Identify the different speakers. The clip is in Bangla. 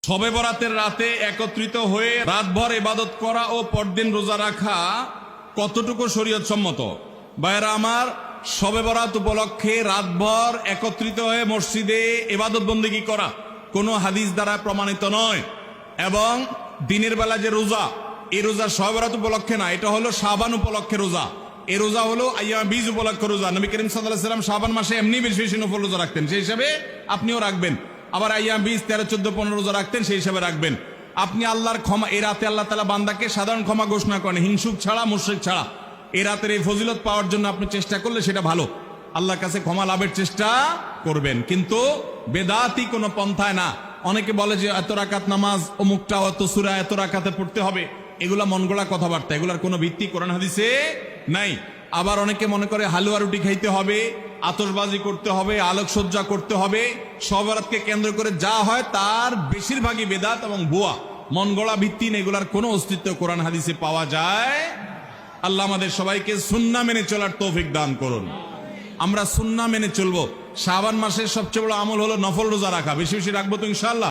Speaker 1: শবে বরাতের রাতে একত্রিত হয়ে রাতভর ইবাদত করা ও পরদিন রোজা রাখা কতটুকু শরীয়ত সম্মত? ভাইরা আমার, শবে বরাত উপলক্ষে রাতভর একত্রিত হয়ে মসজিদে ইবাদত বন্দেগী করা কোনো হাদিস দ্বারা প্রমাণিত নয়। এবং দিনের বেলা যে রোজা, এই রোজা শবে বরাত উপলক্ষে না, এটা হলো শাবান উপলক্ষে রোজা। এই রোজা হলো আইয়াম বীজ উপলক্ষে রোজা। নবী করিম সাল্লাল্লাহু আলাইহি ওয়াসাল্লাম শাবান মাসে এমনি বেশি বেশি নফল রোজা রাখতেন, সেই হিসাবে আপনিও রাখবেন। আবার আইয়াম বীজ 13, 14, 15 রোজা রাখতেন, সেই হিসাবে রাখবেন। আপনি আল্লাহর ক্ষমা, এই রাতে আল্লাহ তাআলা বান্দাকে সাধারণ ক্ষমা ঘোষণা করেন, হিংসুক ছাড়া, মুশরিক ছাড়া। এই রাতের এই ফজিলত পাওয়ার জন্য আপনি চেষ্টা করলে সেটা ভালো, আল্লাহর কাছে ক্ষমা লাভের চেষ্টা করবেন, কিন্তু বেদাতি কোনো পন্থায় না। অনেকে বলে যে এত রাকাত নামাজ, অমুকটা অত সূরা এত রাকাতে পড়তে হবে, এগুলা মন গড়া কথাবার্তা, এগুলার কোনো ভিত্তি কোরআন হাদিসে নাই। আবার অনেকে মনে করে হালুয়া রুটি খাইতে হবে, আতশবাজি করতে হবে, আলোকসজ্জা করতে হবে। শবে বরাতকে কেন্দ্র করে যা হয় তার বেশিরভাগই বেদাত এবং ভুয়া, মন গড়া ভিত্তিহীন, এগুলার কোনো অস্তিত্ব কোরআন হাদিসে পাওয়া যায়। আল্লাহ আমাদের সবাইকে সুন্নাহ মেনে চলার তৌফিক দান করুন। আমরা সুন্নাহ মেনে চলবো। শাবান মাসের সবচেয়ে বড় আমল হলো নফল রোজা রাখা। বেশি বেশি রাখবো তো ইনশাআল্লাহ।